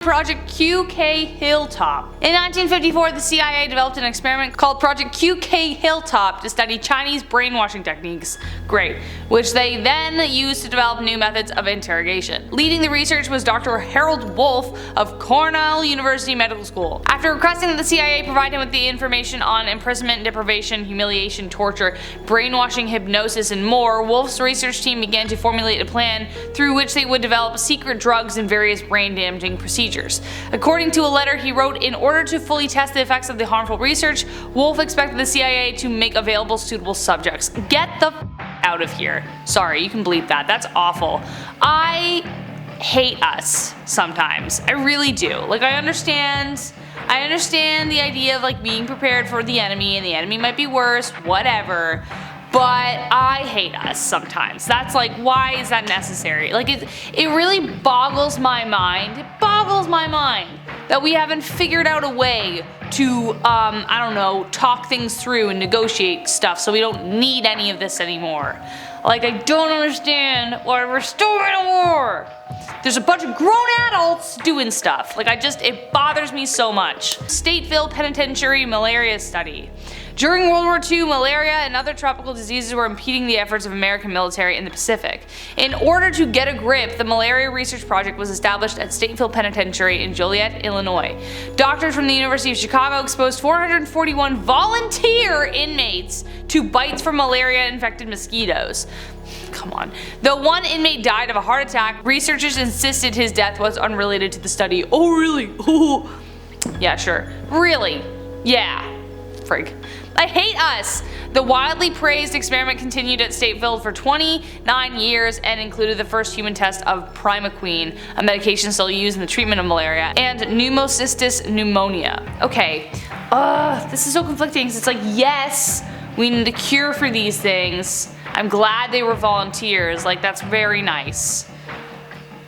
Project QKHILLTOP. In 1954, the CIA developed an experiment called Project QKHILLTOP to study Chinese brainwashing techniques, which they then used to develop new methods of interrogation. Leading the research was Dr. Harold Wolff of Cornell University Medical School. After requesting that the CIA provide him with the information on imprisonment, deprivation, humiliation, torture, brainwashing, hypnosis, and more, Wolff's research team began to formulate a plan through which they would develop secret drugs and various brain-damaging procedures. According to a letter he wrote, in order to fully test the effects of the harmful research, Wolff expected the CIA to make available suitable subjects. Get the out of here. Sorry, you can bleep that. That's awful. I hate us sometimes. I really do. Like, I understand the idea of like being prepared for the enemy, and the enemy might be worse, whatever. But I hate us sometimes. That's like, why is that necessary? Like, it really boggles my mind. It boggles my mind that we haven't figured out a way to, I don't know, talk things through and negotiate stuff so we don't need any of this anymore. Like, I don't understand why we're still in a war. There's a bunch of grown adults doing stuff. Like, it bothers me so much. Stateville Penitentiary Malaria Study. During World War II, malaria and other tropical diseases were impeding the efforts of American military in the Pacific. In order to get a grip, the Malaria Research Project was established at Stateville Penitentiary in Joliet, Illinois. Doctors from the University of Chicago exposed 441 volunteer inmates to bites from malaria-infected mosquitoes. Come on. Though one inmate died of a heart attack, researchers insisted his death was unrelated to the study. Oh, really? Oh. Yeah, sure. Really? Yeah. Frig. I hate us! The widely praised experiment continued at Stateville for 29 years and included the first human test of primaquine, a medication still used in the treatment of malaria, and pneumocystis pneumonia. Okay, this is so conflicting because it's like, yes, we need a cure for these things. I'm glad they were volunteers, like that's very nice.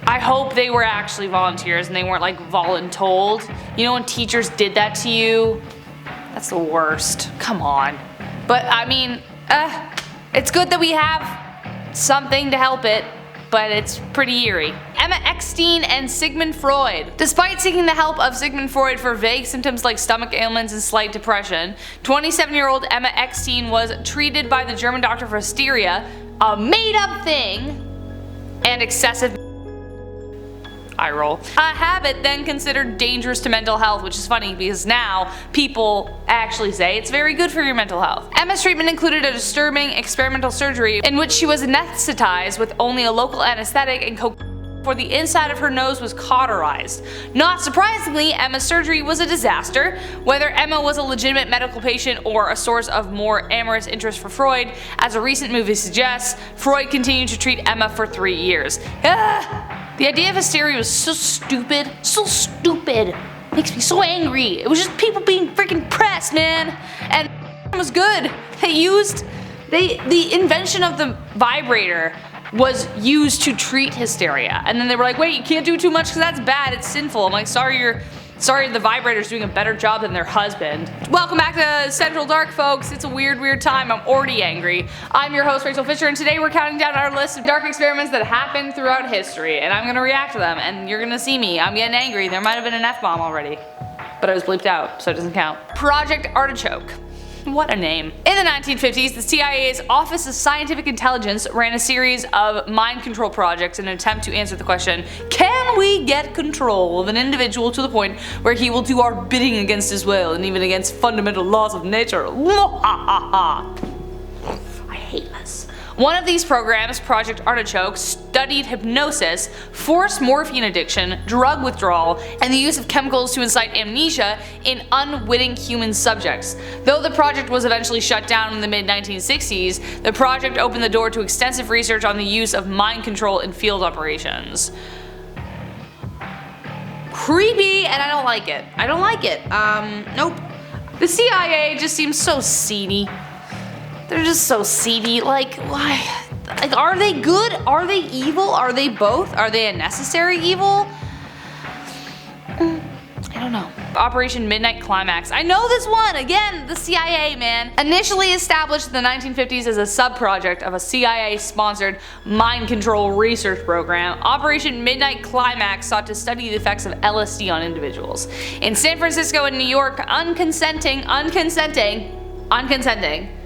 I hope they were actually volunteers and they weren't like voluntold. You know when teachers did that to you? That's the worst. Come on. But I mean, it's good that we have something to help it, but it's pretty eerie. Emma Eckstein and Sigmund Freud. Despite seeking the help of Sigmund Freud for vague symptoms like stomach ailments and slight depression, 27-year-old Emma Eckstein was treated by the German doctor for hysteria, a made-up thing, and excessive eye roll. A habit then considered dangerous to mental health, which is funny because now people actually say it's very good for your mental health. Emma's treatment included a disturbing experimental surgery in which she was anesthetized with only a local anesthetic and for the inside of her nose was cauterized. Not surprisingly, Emma's surgery was a disaster. Whether Emma was a legitimate medical patient or a source of more amorous interest for Freud, as a recent movie suggests, Freud continued to treat Emma for 3 years. The idea of hysteria was so stupid. So stupid. Makes me so angry. It was just people being freaking pressed, man. And it was good. The invention of the vibrator was used to treat hysteria. And then they were like, wait, you can't do too much because that's bad, it's sinful. I'm like, sorry the vibrator's doing a better job than their husband. Welcome back to Central Dark, folks. It's a weird time. I'm already angry. I'm your host, Rachel Fisher, and today we're counting down our list of dark experiments that happened throughout history, and I'm gonna react to them, and you're gonna see me. I'm getting angry. There might have been an F-bomb already, but I was bleeped out, so it doesn't count. Project Artichoke. What a name. In the 1950s, the CIA's Office of Scientific Intelligence ran a series of mind control projects in an attempt to answer the question, can we get control of an individual to the point where he will do our bidding against his will and even against fundamental laws of nature? I hate this. One of these programs, Project Artichoke, studied hypnosis, forced morphine addiction, drug withdrawal, and the use of chemicals to incite amnesia in unwitting human subjects. Though the project was eventually shut down in the mid-1960s, the project opened the door to extensive research on the use of mind control in field operations. Creepy, and I don't like it. I don't like it. Nope. The CIA just seems so seedy. They're just so seedy. Like, why? Like, are they good? Are they evil? Are they both? Are they a necessary evil? I don't know. Operation Midnight Climax. I know this one! Again, the CIA, man. Initially established in the 1950s as a sub-project of a CIA-sponsored mind control research program, Operation Midnight Climax sought to study the effects of LSD on individuals. In San Francisco and New York, unconsenting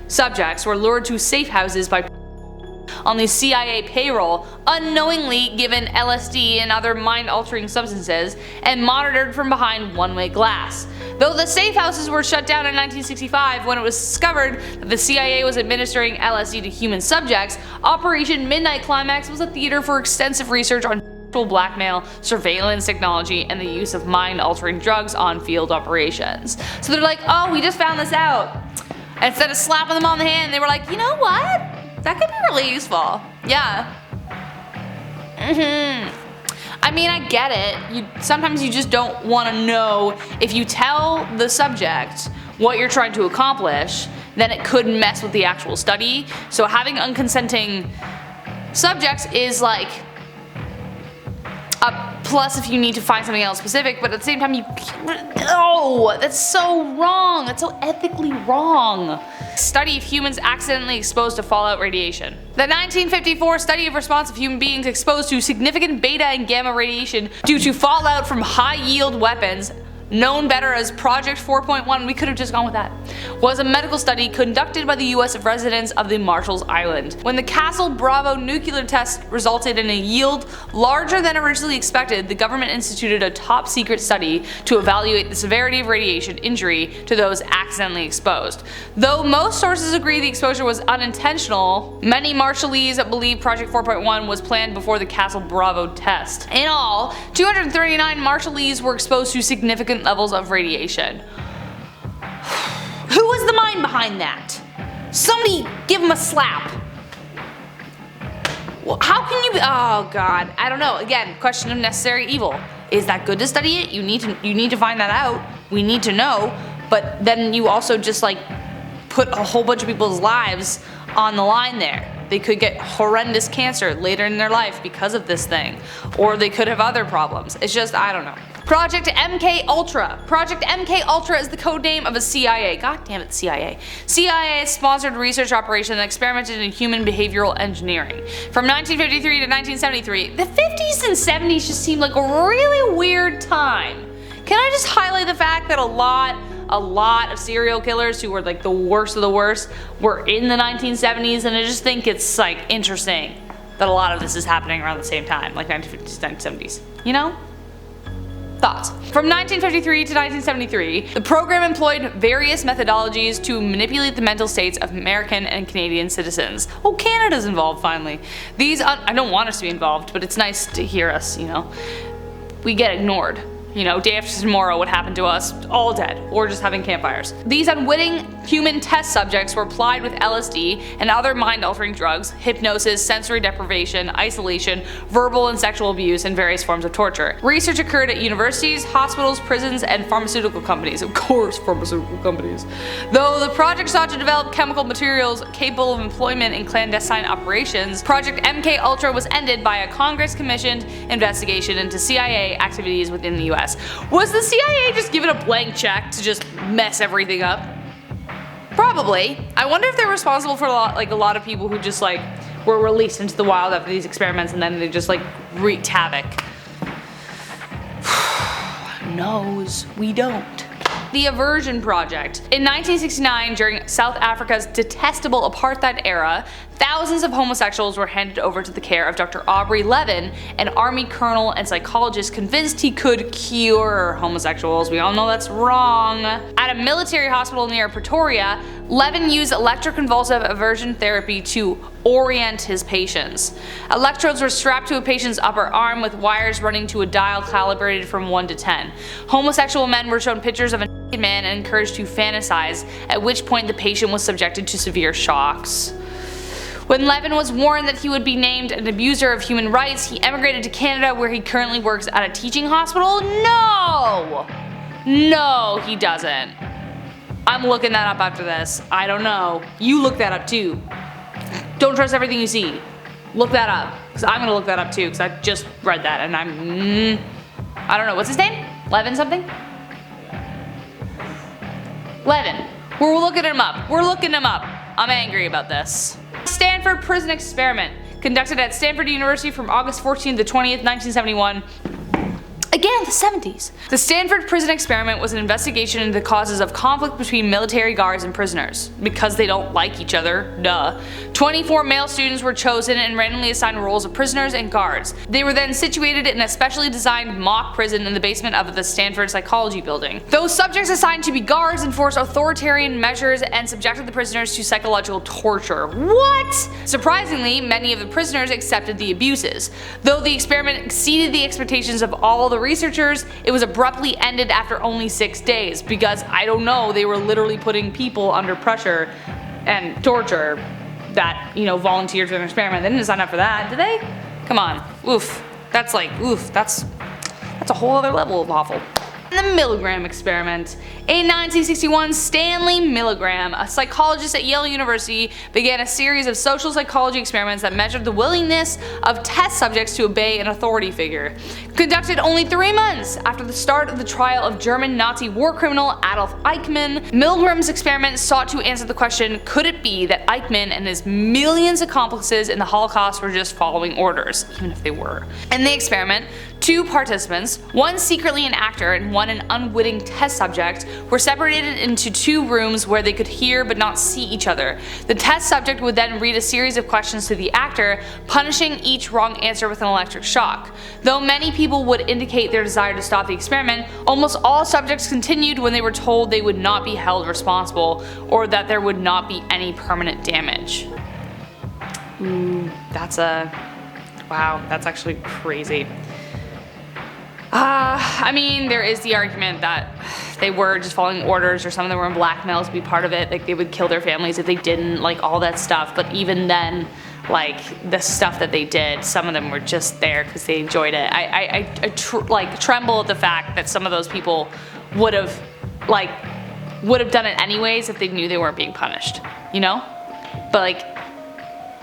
subjects were lured to safe houses by on the CIA payroll, unknowingly given LSD and other mind-altering substances, and monitored from behind one-way glass. Though the safe houses were shut down in 1965 when it was discovered that the CIA was administering LSD to human subjects, Operation Midnight Climax was a theater for extensive research on blackmail, surveillance technology, and the use of mind-altering drugs on field operations. So they're like, oh, we just found this out. And instead of slapping them on the hand, they were like, you know what? That could be really useful. Yeah. I mean, I get it. Sometimes you just don't want to know. If you tell the subject what you're trying to accomplish, then it could mess with the actual study. So having unconsenting subjects is like a plus if you need to find something else specific, but at the same time that's so wrong. That's so ethically wrong. Study of humans accidentally exposed to fallout radiation. The 1954 study of response of human beings exposed to significant beta and gamma radiation due to fallout from high-yield weapons, known better as Project 4.1, we could have just gone with that, was a medical study conducted by the US residents of the Marshall Islands. When the Castle Bravo nuclear test resulted in a yield larger than originally expected, the government instituted a top-secret study to evaluate the severity of radiation injury to those accidentally exposed. Though most sources agree the exposure was unintentional, many Marshallese believe Project 4.1 was planned before the Castle Bravo test. In all, 239 Marshallese were exposed to significant levels of radiation. Who was the mind behind that? Somebody give him a slap. Well, how can you be? Oh god, I don't know. Again, question of necessary evil. Is that good to study it? You need to find that out. We need to know. But then you also just like put a whole bunch of people's lives on the line there. They could get horrendous cancer later in their life because of this thing. Or they could have other problems. It's just, I don't know. Project MKUltra. Project MKUltra is the code name of a CIA. God damn it, CIA. CIA-sponsored research operation that experimented in human behavioral engineering. From 1953 to 1973, the 50s and 70s just seemed like a really weird time. Can I just highlight the fact that a lot of serial killers who were like the worst of the worst were in the 1970s, and I just think it's like interesting that a lot of this is happening around the same time, like 1950s, 1970s, you know? Thoughts. From 1953 to 1973, the program employed various methodologies to manipulate the mental states of American and Canadian citizens. Oh, Canada's involved finally. I don't want us to be involved, but it's nice to hear us, you know. We get ignored. You know, day after tomorrow what happened to us, all dead, or just having campfires. These unwitting human test subjects were plied with LSD and other mind-altering drugs, hypnosis, sensory deprivation, isolation, verbal and sexual abuse, and various forms of torture. Research occurred at universities, hospitals, prisons, and pharmaceutical companies. Of course, pharmaceutical companies. Though the project sought to develop chemical materials capable of employment in clandestine operations, Project MKUltra was ended by a Congress-commissioned investigation into CIA activities within the US. Was the CIA just given a blank check to just mess everything up? Probably. I wonder if they're responsible for a lot of people who just like were released into the wild after these experiments and then they just like wreaked havoc. Knows we don't. The Aversion Project. In 1969, during South Africa's detestable apartheid era, thousands of homosexuals were handed over to the care of Dr. Aubrey Levin, an army colonel and psychologist convinced he could cure homosexuals. We all know that's wrong. At a military hospital near Pretoria, Levin used electroconvulsive aversion therapy to orient his patients. Electrodes were strapped to a patient's upper arm with wires running to a dial calibrated from 1 to 10. Homosexual men were shown pictures of a naked man and encouraged to fantasize, at which point the patient was subjected to severe shocks. When Levin was warned that he would be named an abuser of human rights, he emigrated to Canada where he currently works at a teaching hospital? No! No, he doesn't. I'm looking that up after this. I don't know. You look that up too. Don't trust everything you see. Look that up. Because I'm going to look that up too because I just read that and I don't know. What's his name? Levin something? 11. We're looking them up. We're looking them up. I'm angry about this. Stanford Prison Experiment, conducted at Stanford University from August 14th to 20th, 1971. Again, the 70s. The Stanford Prison Experiment was an investigation into the causes of conflict between military guards and prisoners. Because they don't like each other, duh. 24 male students were chosen and randomly assigned roles of prisoners and guards. They were then situated in a specially designed mock prison in the basement of the Stanford Psychology Building. Those subjects assigned to be guards enforced authoritarian measures and subjected the prisoners to psychological torture. What? Surprisingly, many of the prisoners accepted the abuses. Though the experiment exceeded the expectations of all the researchers, it was abruptly ended after only 6 days because, I don't know, they were literally putting people under pressure and torture that, you know, volunteered for an experiment. They didn't sign up for that, did they? Come on. Oof. That's like, oof, that's a whole other level of awful. The Milgram Experiment. In 1961, Stanley Milgram, a psychologist at Yale University, began a series of social psychology experiments that measured the willingness of test subjects to obey an authority figure. Conducted only 3 months after the start of the trial of German Nazi war criminal Adolf Eichmann, Milgram's experiment sought to answer the question, could it be that Eichmann and his millions of accomplices in the Holocaust were just following orders, even if they were. In the experiment, 2 participants, one secretly an actor and one an unwitting test subject, were separated into 2 rooms where they could hear but not see each other. The test subject would then read a series of questions to the actor, punishing each wrong answer with an electric shock. Though many people would indicate their desire to stop the experiment, almost all subjects continued when they were told they would not be held responsible or that there would not be any permanent damage. Wow, that's actually crazy. I mean, there is the argument that they were just following orders, or some of them were blackmailed to be part of it, like they would kill their families if they didn't, like all that stuff. But even then, like the stuff that they did, some of them were just there because they enjoyed it. I tremble at the fact that some of those people would have done it anyways if they knew they weren't being punished, you know? But like,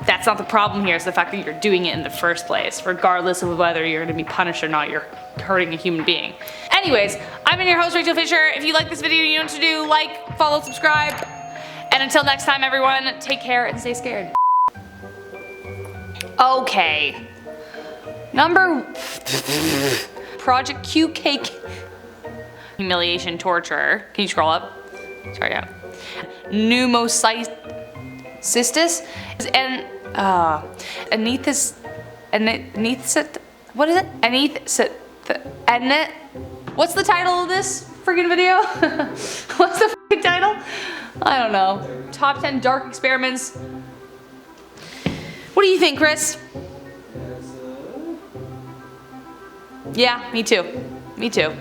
that's not the problem here. It's the fact that you're doing it in the first place. Regardless of whether you're going to be punished or not, you're hurting a human being. Anyways, I've been your host, Rachel Fisher. If you like this video, you know what to do. Like, follow, subscribe. And until next time, everyone, take care and stay scared. Okay. Project QKHILLTOP. Humiliation, torture. Can you scroll up? Sorry, yeah. Pneumocystis and what is it? What's the title of this freaking video? What's the freaking title? I don't know. Top 10 dark experiments. What do you think, Chris? Yeah, me too. Me too.